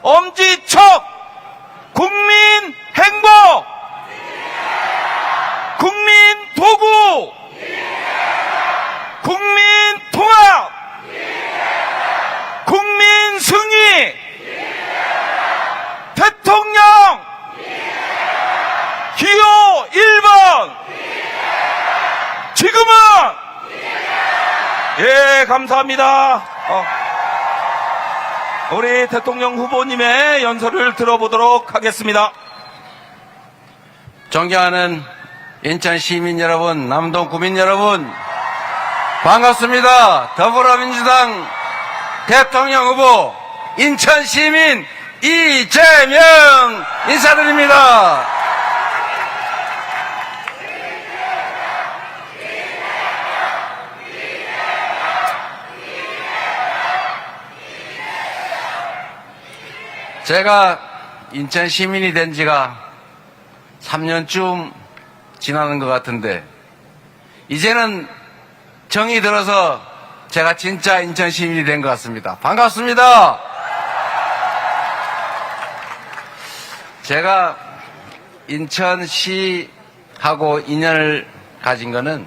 엄지척 국민 행복, 국민 도구, 국민 통합, 국민 승리, 대통령 기호 1번. 지금은. 예, 감사합니다. 우리 대통령 후보님의 연설을 들어보도록 하겠습니다. 존경하는 인천 시민 여러분, 남동 구민 여러분, 반갑습니다. 더불어민주당 대통령 후보 인천 시민 이재명 인사드립니다. 제가 인천 시민이 된 지가 3년쯤 지나는 것 같은데, 이제는 정이 들어서 제가 진짜 인천 시민이 된 것 같습니다. 반갑습니다. 제가 인천시하고 인연을 가진 거는,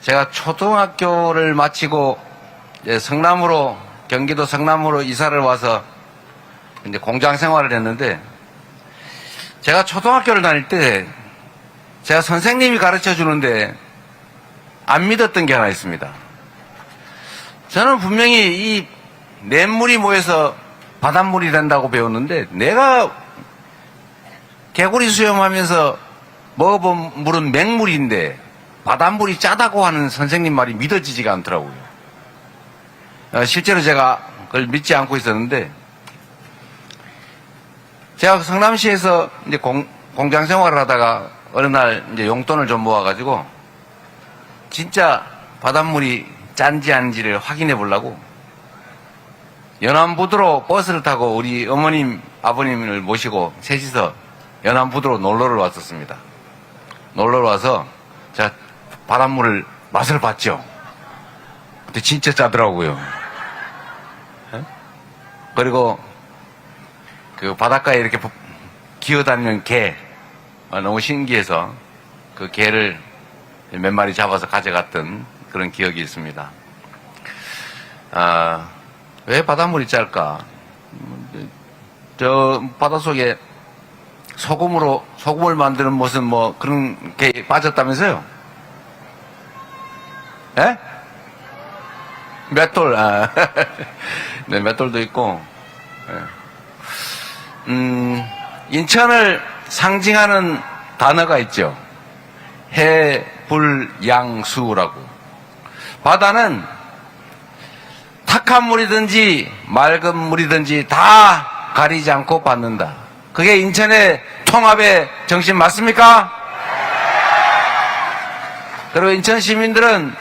제가 초등학교를 마치고 성남으로, 경기도 성남으로 이사를 와서 이제 공장 생활을 했는데, 제가 초등학교를 다닐 때 제가 선생님이 가르쳐 주는데 안 믿었던 게 하나 있습니다. 저는 분명히 이 냇물이 모여서 바닷물이 된다고 배웠는데, 내가 개구리 수영하면서 먹어본 물은 맹물인데 바닷물이 짜다고 하는 선생님 말이 믿어지지가 않더라고요. 실제로 제가 그걸 믿지 않고 있었는데, 제가 성남시에서 이제 공장 생활을 하다가 어느 날 이제 용돈을 좀 모아가지고 진짜 바닷물이 짠지 아닌지를 확인해 보려고 연안부두로 버스를 타고 우리 어머님, 아버님을 모시고 셋이서 연안부두로 놀러를 왔었습니다. 놀러를 와서 제가 바닷물을 맛을 봤죠. 근데 진짜 짜더라고요. 그리고 그 바닷가에 이렇게 기어다니는 개, 너무 신기해서 그 개를 몇 마리 잡아서 가져갔던 그런 기억이 있습니다. 왜 바닷물이 짤까? 저 바닷속에 소금을 만드는 무슨 뭐 그런 게 빠졌다면서요? 예? 맷돌, 네, 맷돌도 있고. 인천을 상징하는 단어가 있죠. 해불양수라고. 바다는 탁한 물이든지 맑은 물이든지 다 가리지 않고 받는다. 그게 인천의 통합의 정신 맞습니까? 그리고 인천 시민들은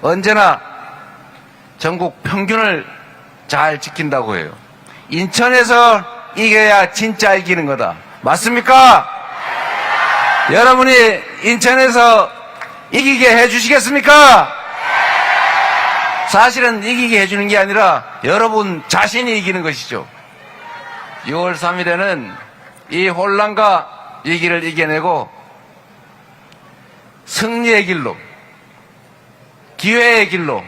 언제나 전국 평균을 잘 지킨다고 해요. 인천에서 이겨야 진짜 이기는 거다. 맞습니까? 여러분이 인천에서 이기게 해주시겠습니까? 사실은 이기게 해주는 게 아니라 여러분 자신이 이기는 것이죠. 6월 3일에는 이 혼란과 위기를 이겨내고 승리의 길로, 기회의 길로,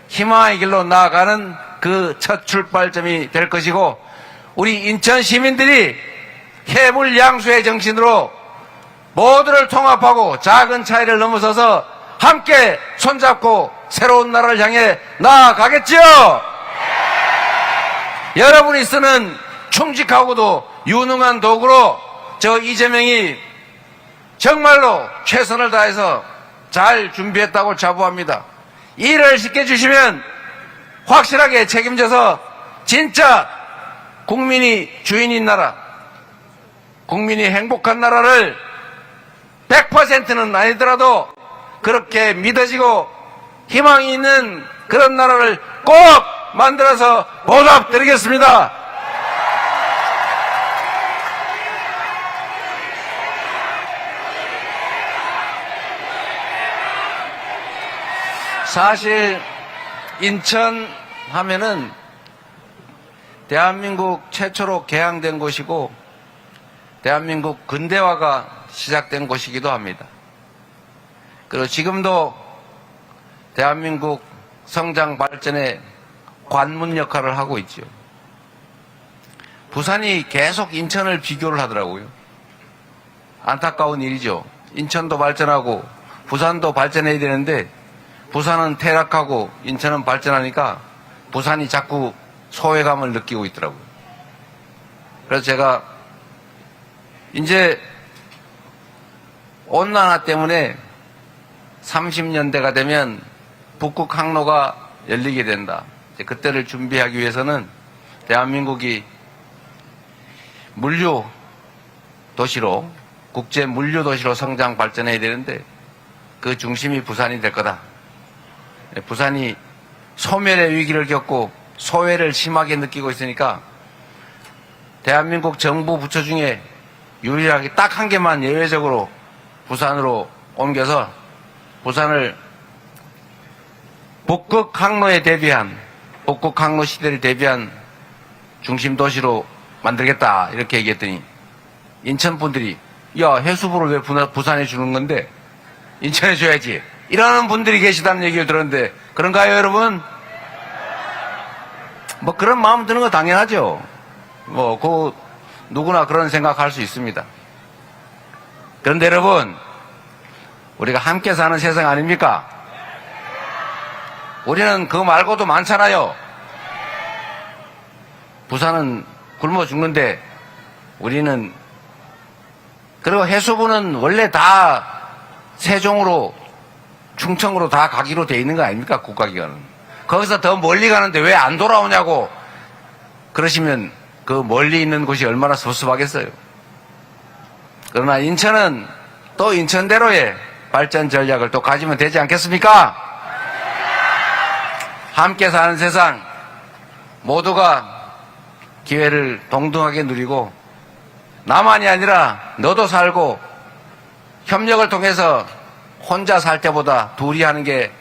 희망의 길로 나아가는 그 첫 출발점이 될 것이고, 우리 인천 시민들이 해불양수의 정신으로 모두를 통합하고 작은 차이를 넘어서서 함께 손잡고 새로운 나라를 향해 나아가겠지요? 여러분이 쓰는 충직하고도 유능한 도구로 저 이재명이 정말로 최선을 다해서 잘 준비했다고 자부합니다. 일을 시켜주시면 확실하게 책임져서 진짜 국민이 주인인 나라, 국민이 행복한 나라를 100%는 아니더라도 그렇게 믿어지고 희망이 있는 그런 나라를 꼭 만들어서 보답드리겠습니다. 사실 인천 하면은 대한민국 최초로 개항된 곳이고 대한민국 근대화가 시작된 곳이기도 합니다. 그리고 지금도 대한민국 성장 발전의 관문 역할을 하고 있죠. 부산이 계속 인천을 비교를 하더라고요. 안타까운 일이죠. 인천도 발전하고 부산도 발전해야 되는데 부산은 퇴락하고 인천은 발전하니까 부산이 자꾸 소외감을 느끼고 있더라고요. 그래서 제가 이제 온난화 때문에 30년대가 되면 북극 항로가 열리게 된다. 이제 그때를 준비하기 위해서는 대한민국이 물류 도시로, 국제 물류 도시로 성장 발전해야 되는데 그 중심이 부산이 될 거다. 부산이 소멸의 위기를 겪고 소외를 심하게 느끼고 있으니까 대한민국 정부 부처 중에 유일하게 딱 한 개만 예외적으로 부산으로 옮겨서 부산을 북극 항로에 대비한, 북극 항로 시대를 대비한 중심 도시로 만들겠다 이렇게 얘기했더니 인천 분들이 야, 해수부를 왜 부산에 주는 건데 인천에 줘야지 이러는 분들이 계시다는 얘기를 들었는데 그런가요 여러분? 뭐 그런 마음 드는 거 당연하죠. 누구나 그런 생각할 수 있습니다. 그런데 여러분, 우리가 함께 사는 세상 아닙니까? 우리는 그거 말고도 많잖아요. 부산은 굶어 죽는데 우리는, 그리고 해수부는 원래 다 세종으로 충청으로 다 가기로 돼 있는 거 아닙니까? 국가기관은. 거기서 더 멀리 가는데 왜 안 돌아오냐고 그러시면 그 멀리 있는 곳이 얼마나 섭섭하겠어요. 그러나 인천은 또 인천대로의 발전 전략을 또 가지면 되지 않겠습니까? 함께 사는 세상, 모두가 기회를 동등하게 누리고 나만이 아니라 너도 살고 협력을 통해서 혼자 살 때보다 둘이 하는 게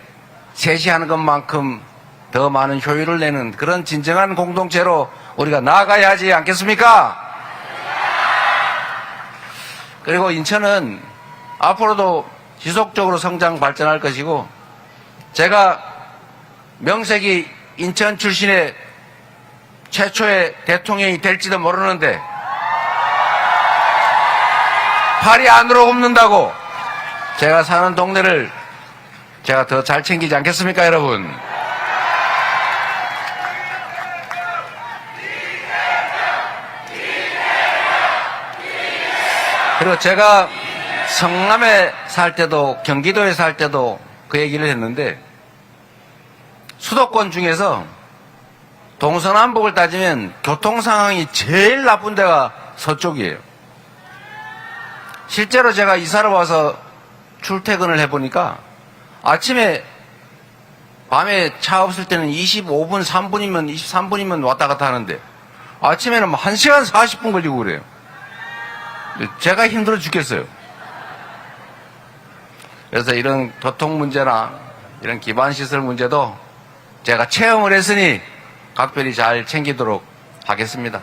셋이 하는 것만큼 더 많은 효율을 내는 그런 진정한 공동체로 우리가 나아가야 하지 않겠습니까? 그리고 인천은 앞으로도 지속적으로 성장 발전할 것이고 제가 명색이 인천 출신의 최초의 대통령이 될지도 모르는데 팔이 안으로 굽는다고 제가 사는 동네를 제가 더 잘 챙기지 않겠습니까 여러분? 그리고 제가 성남에 살 때도 경기도에 살 때도 그 얘기를 했는데 수도권 중에서 동서남북을 따지면 교통 상황이 제일 나쁜 데가 서쪽이에요. 실제로 제가 이사를 와서 출퇴근을 해보니까 아침에 밤에 차 없을 때는 25분 3분이면 23분이면 왔다 갔다 하는데 아침에는 뭐 1시간 40분 걸리고 그래요. 제가 힘들어 죽겠어요. 그래서 이런 교통 문제나 이런 기반시설 문제도 제가 체험을 했으니 각별히 잘 챙기도록 하겠습니다.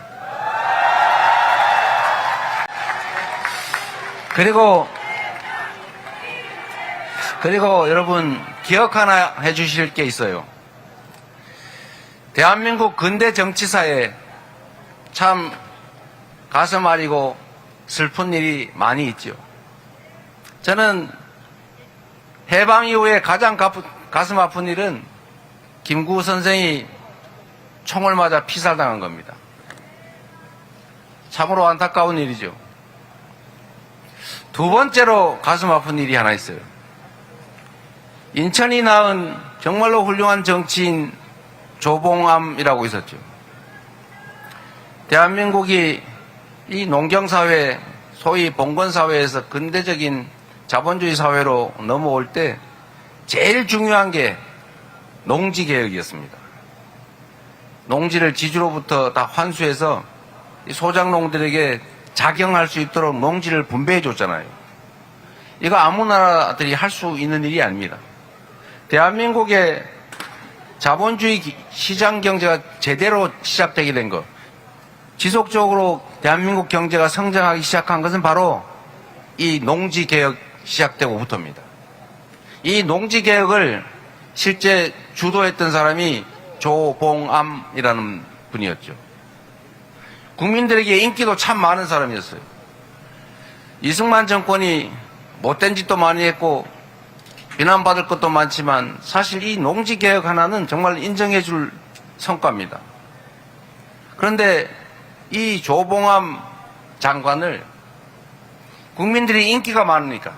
그리고 여러분 기억 하나 해주실 게 있어요. 대한민국 근대 정치사에 참 가슴 아리고 슬픈 일이 많이 있죠. 저는 해방 이후에 가장 가슴 아픈 일은 김구 선생이 총을 맞아 피살당한 겁니다. 참으로 안타까운 일이죠. 두 번째로 가슴 아픈 일이 하나 있어요. 인천이 낳은 정말로 훌륭한 정치인 조봉암이라고 있었죠. 대한민국이 이 농경사회, 소위 봉건사회에서 근대적인 자본주의 사회로 넘어올 때 제일 중요한 게 농지개혁이었습니다. 농지를 지주로부터 다 환수해서 소작농들에게 작용할 수 있도록 농지를 분배해 줬잖아요. 이거 아무 나라들이 할 수 있는 일이 아닙니다. 대한민국의 자본주의 시장 경제가 제대로 시작되게 된 거, 지속적으로 대한민국 경제가 성장하기 시작한 것은 바로 이 농지개혁 시작되고부터입니다. 이 농지개혁을 실제 주도했던 사람이 조봉암이라는 분이었죠. 국민들에게 인기도 참 많은 사람이었어요. 이승만 정권이 못된 짓도 많이 했고 비난받을 것도 많지만 사실 이 농지개혁 하나는 정말 인정해 줄 성과입니다. 그런데 이 조봉암 장관을 국민들이 인기가 많으니까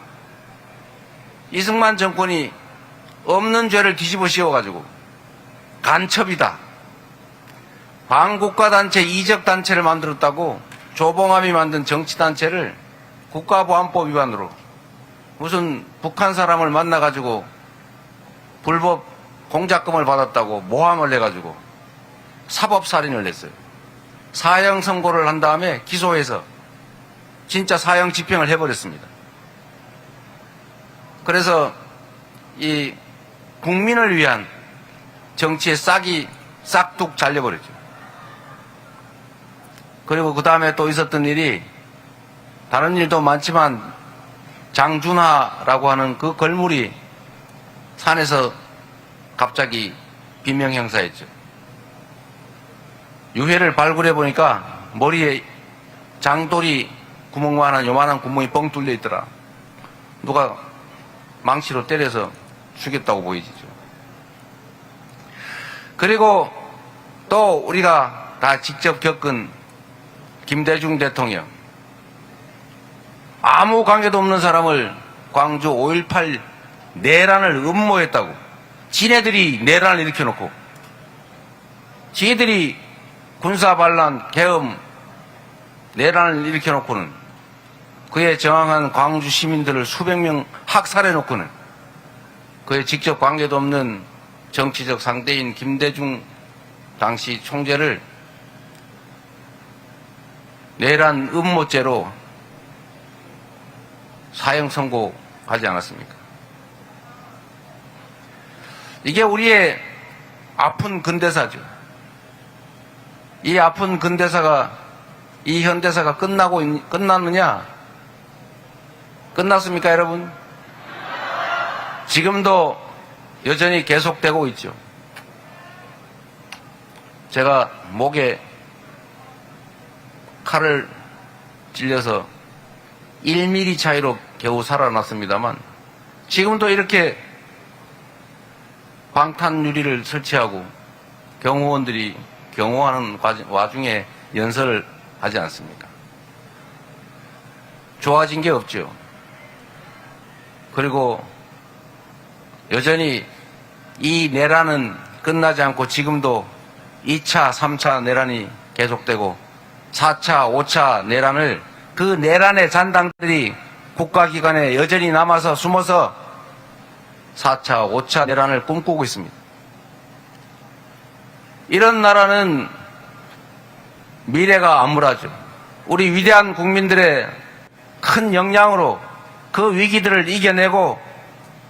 이승만 정권이 없는 죄를 뒤집어 씌워가지고 간첩이다, 반국가단체, 이적단체를 만들었다고 조봉암이 만든 정치단체를 국가보안법 위반으로 무슨 북한 사람을 만나가지고 불법 공작금을 받았다고 모함을 해가지고 사법살인을 냈어요. 사형 선고를 한 다음에 기소해서 진짜 사형 집행을 해버렸습니다. 그래서 이 국민을 위한 정치의 싹이 싹둑 잘려버렸죠. 그리고 그 다음에 또 있었던 일이 다른 일도 많지만 장준하라고 하는 그 걸물이 산에서 갑자기 비명형사했죠. 유해를 발굴해 보니까 머리에 장돌이 구멍만한 요만한 구멍이 뻥 뚫려 있더라. 누가 망치로 때려서 죽였다고 보이지죠. 그리고 또 우리가 다 직접 겪은 김대중 대통령, 아무 관계도 없는 사람을 광주 5.18 내란을 음모했다고 지네들이 내란을 일으켜놓고 지네들이 군사반란, 계엄, 내란을 일으켜놓고는 그에 저항한 광주 시민들을 수백 명 학살해놓고는 그에 직접 관계도 없는 정치적 상대인 김대중 당시 총재를 내란 음모죄로 사형 선고하지 않았습니까? 이게 우리의 아픈 근대사죠. 이 아픈 근대사가, 이 현대사가 끝났느냐? 끝났습니까, 여러분? 지금도 여전히 계속되고 있죠. 제가 목에 칼을 찔려서 1mm 차이로 겨우 살아났습니다만 지금도 이렇게 방탄 유리를 설치하고 경호원들이 경호하는 와중에 연설을 하지 않습니까? 좋아진 게 없죠. 그리고 여전히 이 내란은 끝나지 않고 지금도 2차, 3차 내란이 계속되고 4차, 5차 내란을 그 내란의 잔당들이 국가기관에 여전히 남아서 숨어서 4차, 5차 내란을 꿈꾸고 있습니다. 이런 나라는 미래가 암울하죠. 우리 위대한 국민들의 큰 역량으로 그 위기들을 이겨내고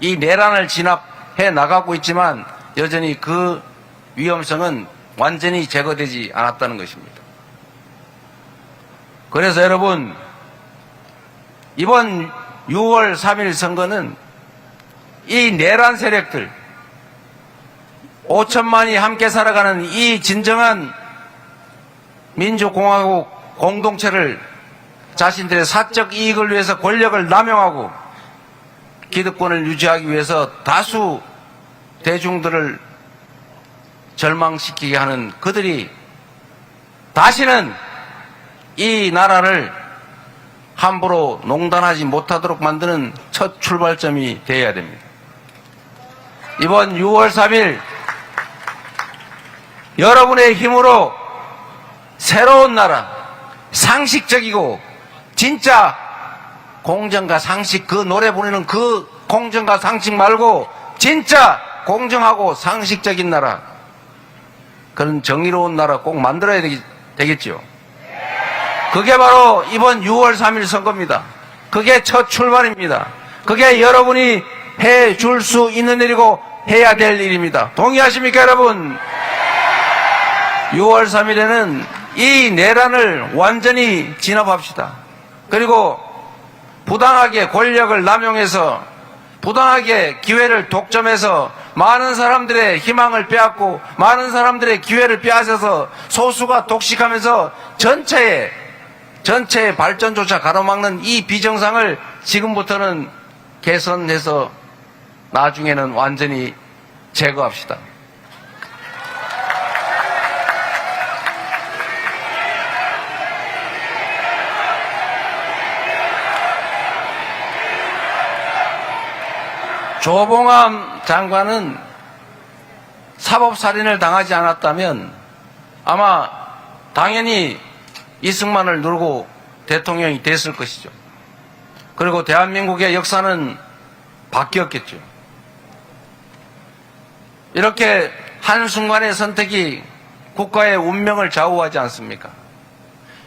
이 내란을 진압해 나가고 있지만 여전히 그 위험성은 완전히 제거되지 않았다는 것입니다. 그래서 여러분, 이번 6월 3일 선거는 이 내란 세력들 5천만이 함께 살아가는 이 진정한 민주공화국 공동체를 자신들의 사적 이익을 위해서 권력을 남용하고 기득권을 유지하기 위해서 다수 대중들을 절망시키게 하는 그들이 다시는 이 나라를 함부로 농단하지 못하도록 만드는 첫 출발점이 되어야 됩니다. 이번 6월 3일 여러분의 힘으로 새로운 나라, 상식적이고 진짜 공정과 상식, 그 노래 부르는 그 공정과 상식 말고 진짜 공정하고 상식적인 나라, 그런 정의로운 나라 꼭 만들어야 되겠죠. 그게 바로 이번 6월 3일 선거입니다. 그게 첫 출발입니다. 그게 여러분이 해줄 수 있는 일이고 해야 될 일입니다. 동의하십니까, 여러분? 6월 3일에는 이 내란을 완전히 진압합시다. 그리고 부당하게 권력을 남용해서 부당하게 기회를 독점해서 많은 사람들의 희망을 빼앗고 많은 사람들의 기회를 빼앗아서 소수가 독식하면서 전체의 발전조차 가로막는 이 비정상을 지금부터는 개선해서 나중에는 완전히 제거합시다. 조봉암 장관은 사법살인을 당하지 않았다면 아마 당연히 이승만을 누르고 대통령이 됐을 것이죠. 그리고 대한민국의 역사는 바뀌었겠죠. 이렇게 한순간의 선택이 국가의 운명을 좌우하지 않습니까?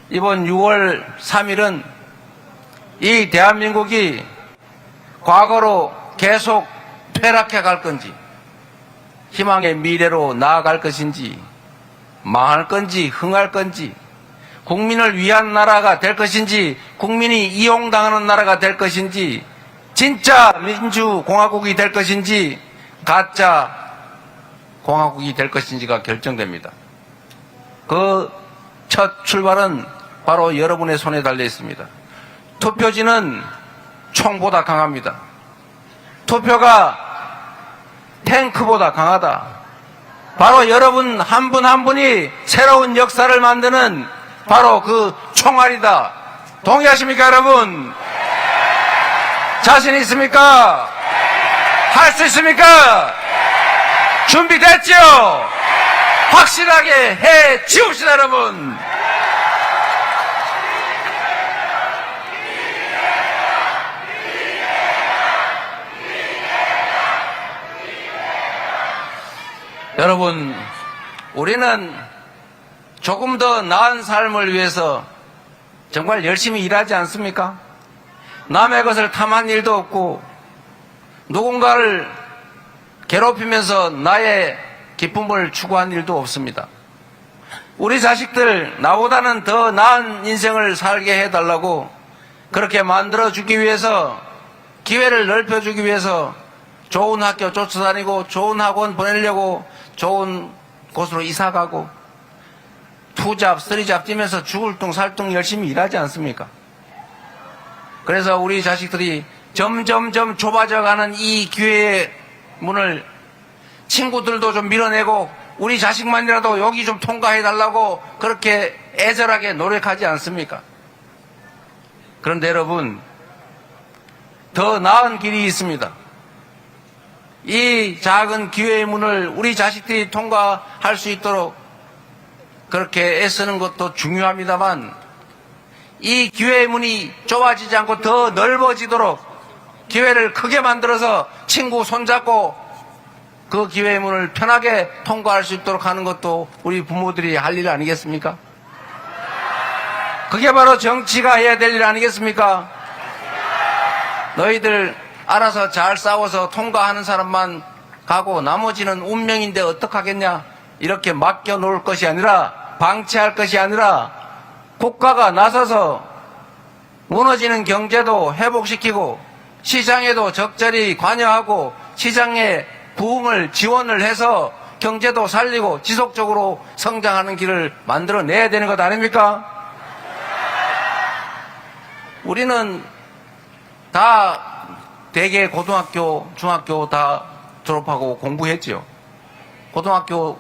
이번 6월 3일은 이 대한민국이 과거로 계속 퇴락해 갈 건지 희망의 미래로 나아갈 것인지 망할 건지 흥할 건지 국민을 위한 나라가 될 것인지 국민이 이용당하는 나라가 될 것인지 진짜 민주공화국이 될 것인지 가짜 공화국이 될 것인지가 결정됩니다. 그 첫 출발은 바로 여러분의 손에 달려 있습니다. 투표지는 총보다 강합니다. 투표가 탱크보다 강하다. 바로 여러분 한 분 한 분이 새로운 역사를 만드는 바로 그 총알이다. 동의하십니까, 여러분? 자신 있습니까? 할 수 있습니까? 준비됐죠? 확실하게 해 지웁시다, 여러분. 여러분, 우리는 조금 더 나은 삶을 위해서 정말 열심히 일하지 않습니까? 남의 것을 탐한 일도 없고 누군가를 괴롭히면서 나의 기쁨을 추구한 일도 없습니다. 우리 자식들 나보다는 더 나은 인생을 살게 해달라고 그렇게 만들어주기 위해서 기회를 넓혀주기 위해서 좋은 학교 쫓아다니고 좋은 학원 보내려고 좋은 곳으로 이사가고 투잡, 쓰리잡 뛰면서 죽을 둥 살 둥 열심히 일하지 않습니까? 그래서 우리 자식들이 점점점 좁아져가는 이 기회의 문을 친구들도 좀 밀어내고 우리 자식만이라도 여기 좀 통과해달라고 그렇게 애절하게 노력하지 않습니까? 그런데 여러분, 더 나은 길이 있습니다. 이 작은 기회의 문을 우리 자식들이 통과할 수 있도록 그렇게 애쓰는 것도 중요합니다만 이 기회의 문이 좁아지지 않고 더 넓어지도록 기회를 크게 만들어서 친구 손잡고 그 기회의 문을 편하게 통과할 수 있도록 하는 것도 우리 부모들이 할 일 아니겠습니까? 그게 바로 정치가 해야 될 일 아니겠습니까? 너희들 알아서 잘 싸워서 통과하는 사람만 가고 나머지는 운명인데 어떡하겠냐 이렇게 맡겨놓을 것이 아니라 방치할 것이 아니라 국가가 나서서 무너지는 경제도 회복시키고 시장에도 적절히 관여하고 시장에 부흥을 지원을 해서 경제도 살리고 지속적으로 성장하는 길을 만들어내야 되는 것 아닙니까? 우리는 다 대개 고등학교, 중학교 다 졸업하고 공부했죠. 고등학교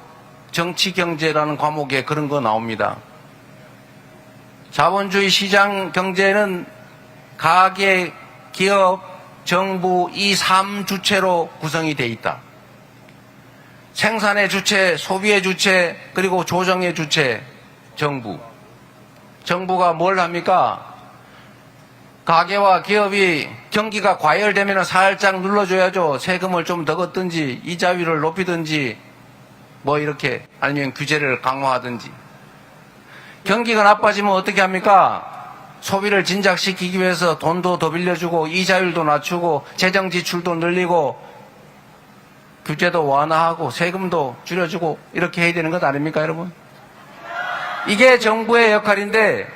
정치경제라는 과목에 그런 거 나옵니다. 자본주의 시장 경제는 가계, 기업, 정부 이 3주체로 구성이 돼 있다. 생산의 주체, 소비의 주체, 그리고 조정의 주체, 정부. 정부가 뭘 합니까? 가계와 기업이 경기가 과열되면 살짝 눌러줘야죠. 세금을 좀 더 걷든지 이자율을 높이든지 뭐 이렇게 아니면 규제를 강화하든지. 경기가 나빠지면 어떻게 합니까? 소비를 진작시키기 위해서 돈도 더 빌려주고 이자율도 낮추고 재정 지출도 늘리고 규제도 완화하고 세금도 줄여주고 이렇게 해야 되는 것 아닙니까, 여러분? 이게 정부의 역할인데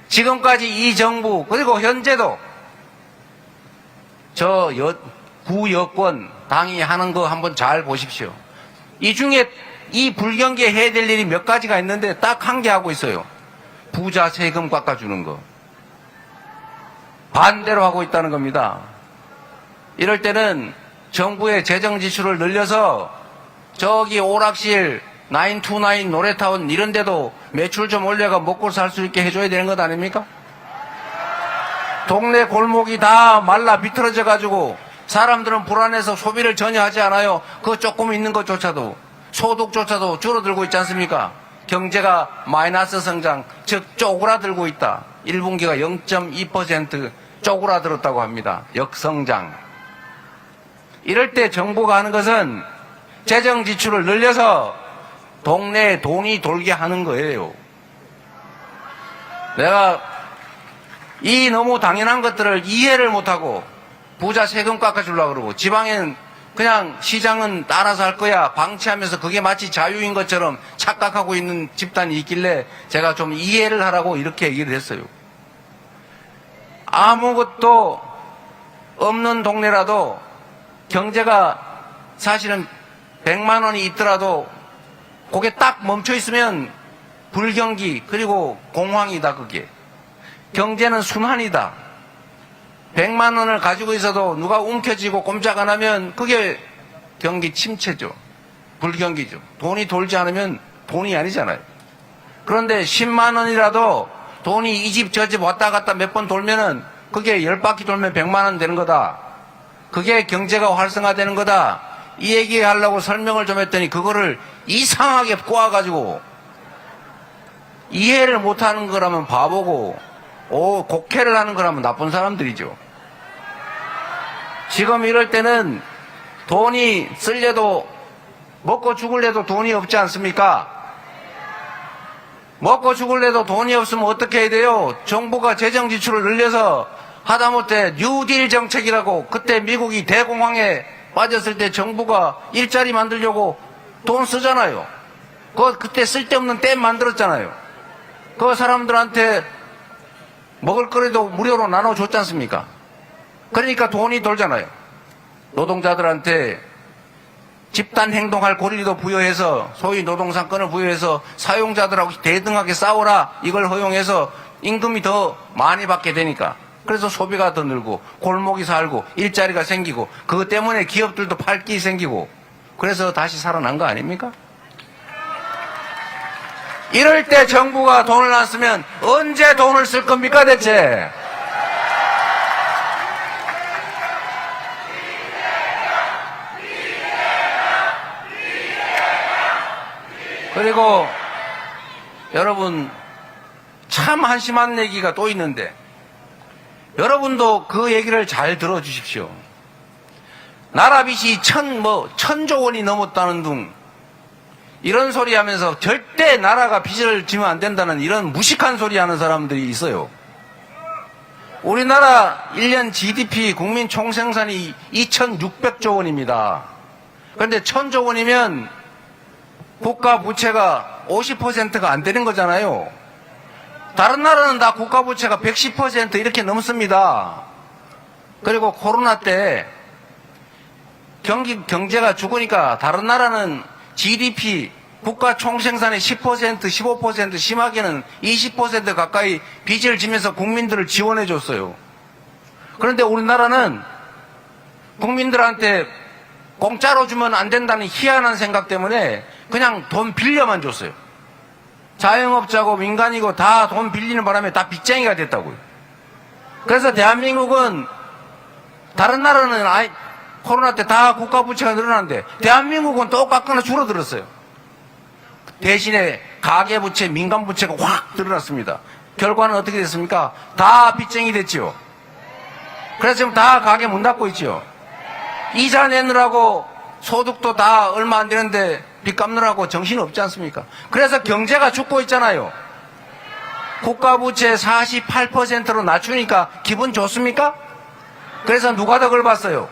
지금까지 이 정부 그리고 현재도 구여권 당이 하는 거 한번 잘 보십시오. 이 중에 이 불경기에 해야 될 일이 몇 가지가 있는데 딱 한 개 하고 있어요. 부자 세금 깎아주는 거. 반대로 하고 있다는 겁니다. 이럴 때는 정부의 재정 지출을 늘려서 저기 오락실 929 노래타운 이런 데도 매출 좀 올려가 먹고 살 수 있게 해줘야 되는 것 아닙니까? 동네 골목이 다 말라 비틀어져 가지고 사람들은 불안해서 소비를 전혀 하지 않아요. 그 조금 있는 것조차도 소득조차도 줄어들고 있지 않습니까? 경제가 마이너스 성장, 즉 쪼그라들고 있다. 1분기가 0.2% 쪼그라들었다고 합니다. 역성장. 이럴 때 정부가 하는 것은 재정 지출을 늘려서 동네에 돈이 돌게 하는 거예요. 내가 이 너무 당연한 것들을 이해를 못하고 부자 세금 깎아주려고 그러고 지방엔 그냥 시장은 따라서 할 거야 방치하면서 그게 마치 자유인 것처럼 착각하고 있는 집단이 있길래 제가 좀 이해를 하라고 이렇게 얘기를 했어요. 아무것도 없는 동네라도 경제가 사실은 100만 원이 있더라도 그게 딱 멈춰 있으면 불경기 그리고 공황이다. 그게 경제는 순환이다. 100만 원을 가지고 있어도 누가 움켜쥐고 꼼짝 안 하면 그게 경기 침체죠. 불경기죠. 돈이 돌지 않으면 돈이 아니잖아요. 그런데 10만 원이라도 돈이 이 집 저 집 왔다 갔다 몇 번 돌면은 그게 10바퀴 돌면 100만 원 되는 거다. 그게 경제가 활성화되는 거다. 이 얘기하려고 설명을 좀 했더니 그거를 이상하게 꼬아가지고 이해를 못하는 거라면 바보고 곡해를 하는 거라면 나쁜 사람들이죠. 지금 이럴 때는 돈이 쓸려도 먹고 죽을래도 돈이 없지 않습니까? 먹고 죽을래도 돈이 없으면 어떻게 해야 돼요? 정부가 재정 지출을 늘려서 하다못해 뉴딜 정책이라고 그때 미국이 대공황에 빠졌을 때 정부가 일자리 만들려고 돈 쓰잖아요. 그때 쓸데없는 댐 만들었잖아요. 그 사람들한테 먹을 거리도 무료로 나눠줬지 않습니까? 그러니까 돈이 돌잖아요. 노동자들한테 집단 행동할 권리도 부여해서 소위 노동상권을 부여해서 사용자들하고 대등하게 싸우라 이걸 허용해서 임금이 더 많이 받게 되니까 그래서 소비가 더 늘고 골목이 살고 일자리가 생기고 그것 때문에 기업들도 팔기 생기고 그래서 다시 살아난 거 아닙니까? 이럴 때 정부가 돈을 안 쓰면 언제 돈을 쓸 겁니까 대체? 그리고 여러분 참 한심한 얘기가 또 있는데 여러분도 그 얘기를 잘 들어주십시오. 나라 빚이 천조 원이 넘었다는 둥 이런 소리 하면서 절대 나라가 빚을 지면 안 된다는 이런 무식한 소리 하는 사람들이 있어요. 우리나라 1년 GDP 국민 총생산이 2,600조 원입니다. 그런데 1,000조 원이면 국가 부채가 50%가 안 되는 거잖아요. 다른 나라는 다 국가 부채가 110% 이렇게 넘습니다. 그리고 코로나 때 경제가 죽으니까 다른 나라는 GDP 국가 총생산의 10%, 15% 심하게는 20% 가까이 빚을 지면서 국민들을 지원해 줬어요. 그런데 우리나라는 국민들한테 공짜로 주면 안 된다는 희한한 생각 때문에 그냥 돈 빌려만 줬어요. 자영업자고 민간이고 다 돈 빌리는 바람에 다 빚쟁이가 됐다고요. 그래서 대한민국은 다른 나라는 코로나 때 다 국가 부채가 늘어났는데 대한민국은 똑같거나 줄어들었어요. 대신에 가계 부채, 민간 부채가 확 늘어났습니다. 결과는 어떻게 됐습니까? 다 빚쟁이 됐지요. 그래서 지금 다 가게 문 닫고 있지요. 이자 내느라고 소득도 다 얼마 안 되는데 빚 갚느라고 정신 없지 않습니까? 그래서 경제가 죽고 있잖아요. 국가 부채 48%로 낮추니까 기분 좋습니까? 그래서 누가 덕을 봤어요?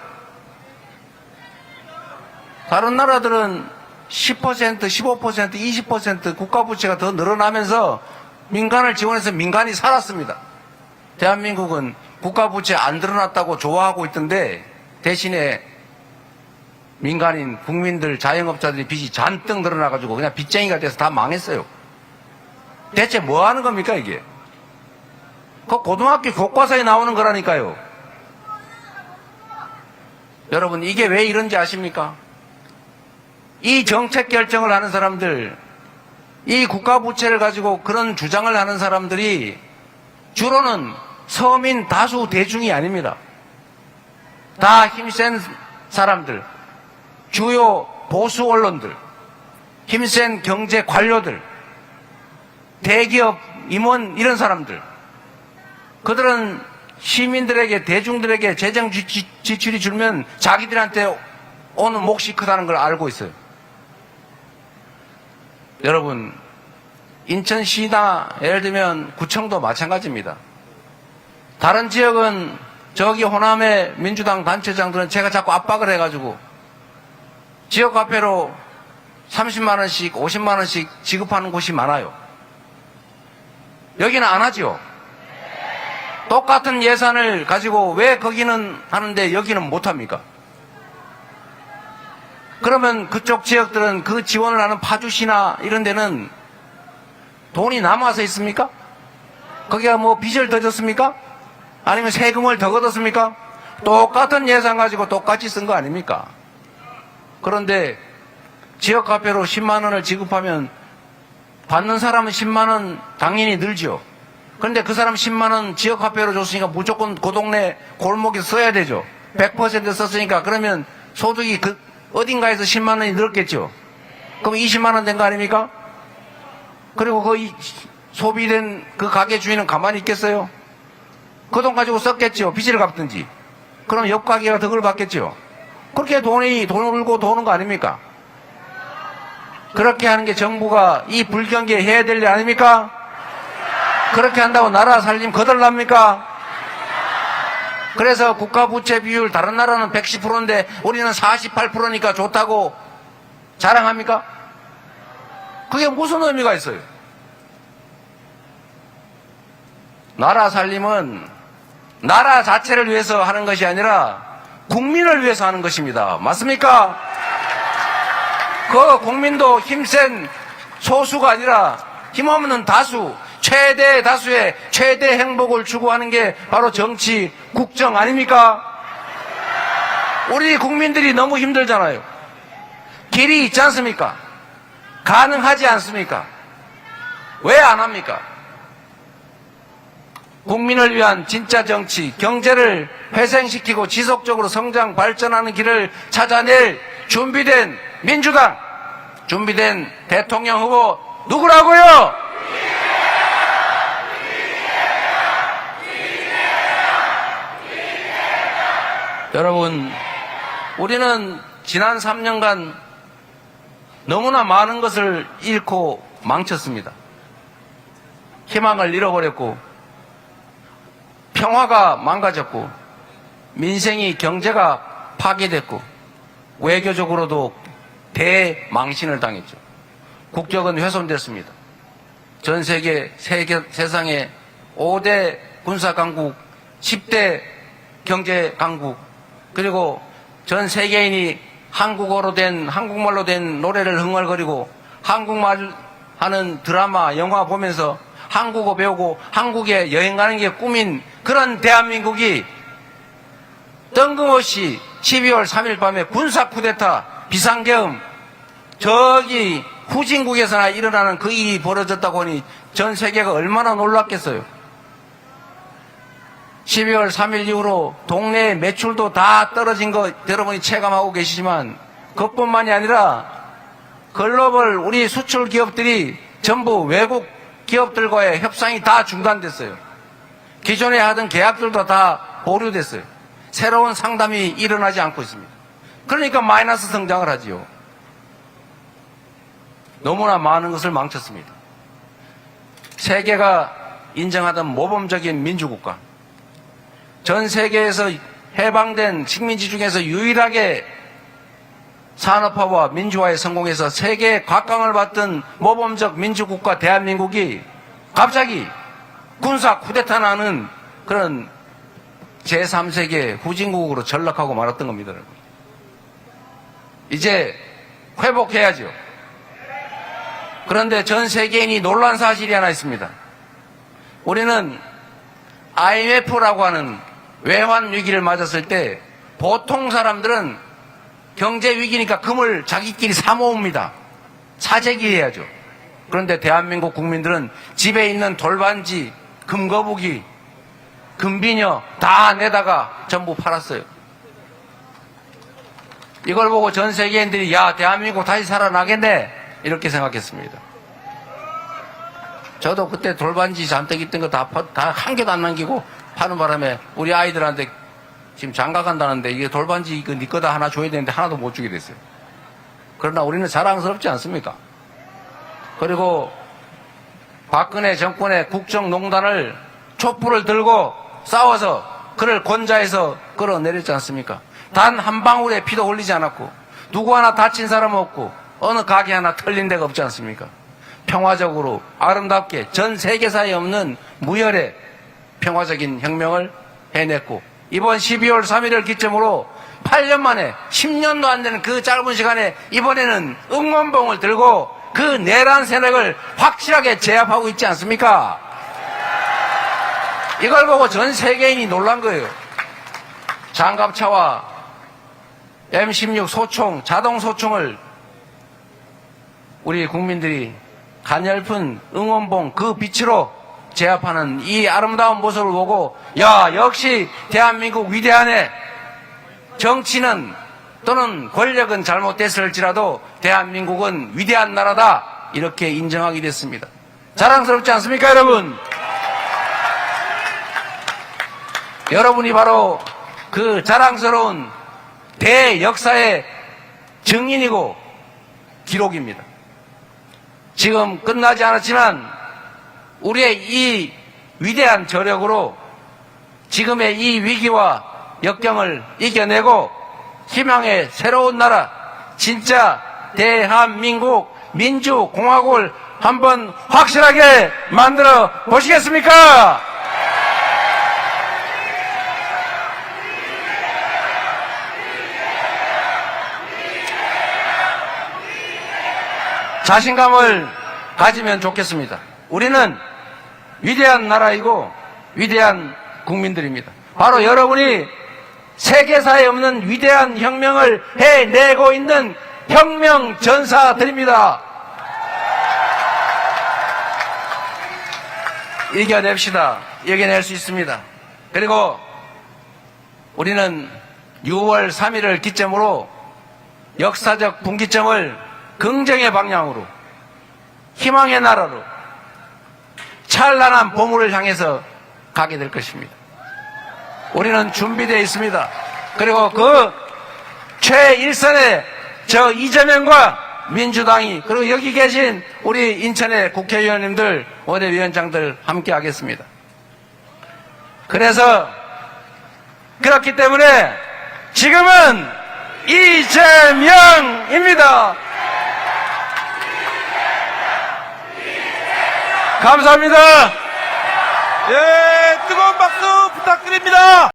다른 나라들은 10%, 15%, 20% 국가 부채가 더 늘어나면서 민간을 지원해서 민간이 살았습니다. 대한민국은 국가 부채 안 늘어났다고 좋아하고 있던데 대신에 민간인 국민들 자영업자들이 빚이 잔뜩 늘어나가지고 그냥 빚쟁이가 돼서 다 망했어요. 대체 뭐 하는 겁니까 이게? 그 고등학교 교과서에 나오는 거라니까요. 여러분 이게 왜 이런지 아십니까? 이 정책 결정을 하는 사람들, 이 국가 부채를 가지고 그런 주장을 하는 사람들이 주로는 서민 다수 대중이 아닙니다. 다 힘센 사람들, 주요 보수 언론들, 힘센 경제 관료들, 대기업 임원 이런 사람들. 그들은 시민들에게 대중들에게 재정 지출이 줄면 자기들한테 오는 몫이 크다는 걸 알고 있어요. 여러분 인천시나 예를 들면 구청도 마찬가지입니다. 다른 지역은 저기 호남의 민주당 단체장들은 제가 자꾸 압박을 해가지고 지역화폐로 30만원씩 50만원씩 지급하는 곳이 많아요. 여기는 안 하죠. 똑같은 예산을 가지고 왜 거기는 하는데 여기는 못합니까? 그러면 그쪽 지역들은 그 지원을 하는 파주시나 이런 데는 돈이 남아서 있습니까? 거기가 뭐 빚을 더 졌습니까? 아니면 세금을 더 걷었습니까? 똑같은 예산 가지고 똑같이 쓴 거 아닙니까? 그런데 지역화폐로 10만 원을 지급하면 받는 사람은 10만 원 당연히 늘죠. 그런데 그 사람 10만 원 지역화폐로 줬으니까 무조건 그 동네 골목에 써야 되죠. 100% 썼으니까 그러면 소득이 어딘가에서 10만 원이 늘었겠죠. 그럼 20만 원 된 거 아닙니까? 그리고 그 소비된 그 가게 주인은 가만히 있겠어요? 그 돈 가지고 썼겠죠. 빚을 갚든지. 그럼 옆 가게가 덕을 받겠죠. 그렇게 돈을 울고 도는 거 아닙니까? 그렇게 하는 게 정부가 이 불경기에 해야 될 일 아닙니까? 그렇게 한다고 나라 살림 거덜납니까? 그래서 국가 부채 비율 다른 나라는 110%인데 우리는 48%니까 좋다고 자랑합니까? 그게 무슨 의미가 있어요? 나라 살림은 나라 자체를 위해서 하는 것이 아니라 국민을 위해서 하는 것입니다. 맞습니까? 그 국민도 힘센 소수가 아니라 힘없는 다수, 최대 다수의 최대 행복을 추구하는 게 바로 정치, 국정 아닙니까? 우리 국민들이 너무 힘들잖아요. 길이 있지 않습니까? 가능하지 않습니까? 왜 안 합니까? 국민을 위한 진짜 정치, 경제를 회생시키고 지속적으로 성장, 발전하는 길을 찾아낼 준비된 민주당, 준비된 대통령 후보 누구라고요? 여러분, 우리는 지난 3년간 너무나 많은 것을 잃고 망쳤습니다. 희망을 잃어버렸고, 평화가 망가졌고, 민생이 경제가 파괴됐고, 외교적으로도 대망신을 당했죠. 국격은 훼손됐습니다. 전 세상의 5대 군사강국, 10대 경제강국, 그리고 전 세계인이 한국말로 된 노래를 흥얼거리고 한국말 하는 드라마, 영화 보면서 한국어 배우고 한국에 여행 가는 게 꿈인 그런 대한민국이 뜬금없이 12월 3일 밤에 군사 쿠데타, 비상계엄, 저기 후진국에서나 일어나는 그 일이 벌어졌다고 하니 전 세계가 얼마나 놀랐겠어요. 12월 3일 이후로 동네 매출도 다 떨어진 거 여러분이 체감하고 계시지만 그것뿐만이 아니라 글로벌 우리 수출 기업들이 전부 외국 기업들과의 협상이 다 중단됐어요. 기존에 하던 계약들도 다 보류됐어요. 새로운 상담이 일어나지 않고 있습니다. 그러니까 마이너스 성장을 하지요. 너무나 많은 것을 망쳤습니다. 세계가 인정하던 모범적인 민주국가, 전 세계에서 해방된 식민지 중에서 유일하게 산업화와 민주화에 성공해서 세계 각광을 받던 모범적 민주국가 대한민국이 갑자기 군사 쿠데타 나는 그런 제3세계 후진국으로 전락하고 말았던 겁니다. 이제 회복해야죠. 그런데 전 세계인이 놀란 사실이 하나 있습니다. 우리는 IMF라고 하는 외환 위기를 맞았을 때 보통 사람들은 경제 위기니까 금을 자기끼리 사 모읍니다. 사재기 해야죠. 그런데 대한민국 국민들은 집에 있는 돌반지, 금거북이, 금비녀 다 내다가 전부 팔았어요. 이걸 보고 전 세계인들이 야, 대한민국 다시 살아나겠네 이렇게 생각했습니다. 저도 그때 돌반지 잔뜩 있던 거 다 한 개도 안 남기고 파는 바람에 우리 아이들한테 지금 장가 간다는데 이게 돌반지 이거 네 거다 하나 줘야 되는데 하나도 못 주게 됐어요. 그러나 우리는 자랑스럽지 않습니까? 그리고 박근혜 정권의 국정농단을 촛불을 들고 싸워서 그를 권좌해서 끌어내렸지 않습니까? 단 한 방울의 피도 흘리지 않았고 누구 하나 다친 사람 없고 어느 가게 하나 털린 데가 없지 않습니까? 평화적으로 아름답게 전 세계사에 없는 무혈의 평화적인 혁명을 해냈고 이번 12월 3일을 기점으로 8년 만에 10년도 안 되는 그 짧은 시간에 이번에는 응원봉을 들고 그 내란 세력을 확실하게 제압하고 있지 않습니까? 이걸 보고 전 세계인이 놀란 거예요. 장갑차와 M16 소총, 자동 소총을 우리 국민들이 가냘픈 응원봉 그 빛으로 제압하는 이 아름다운 모습을 보고 야, 역시 대한민국 위대하네. 정치는 또는 권력은 잘못됐을지라도 대한민국은 위대한 나라다 이렇게 인정하게 됐습니다. 자랑스럽지 않습니까, 여러분? 여러분이 바로 그 자랑스러운 대역사의 증인이고 기록입니다. 지금 끝나지 않았지만 우리의 이 위대한 저력으로 지금의 이 위기와 역경을 이겨내고 희망의 새로운 나라, 진짜 대한민국 민주공화국을 한번 확실하게 만들어 보시겠습니까? 자신감을 가지면 좋겠습니다. 우리는 위대한 나라이고 위대한 국민들입니다. 바로 여러분이 세계사에 없는 위대한 혁명을 해내고 있는 혁명 전사들입니다. 이겨냅시다. 이겨낼 수 있습니다. 그리고 우리는 6월 3일을 기점으로 역사적 분기점을 긍정의 방향으로 희망의 나라로 찬란한 보물을 향해서 가게 될 것입니다. 우리는 준비되어 있습니다. 그리고 그 최일선의 저 이재명과 민주당이 그리고 여기 계신 우리 인천의 국회의원님들, 원내위원장들 함께 하겠습니다. 그래서 그렇기 때문에 지금은 이재명입니다. 감사합니다. 예, 뜨거운 박수 부탁드립니다.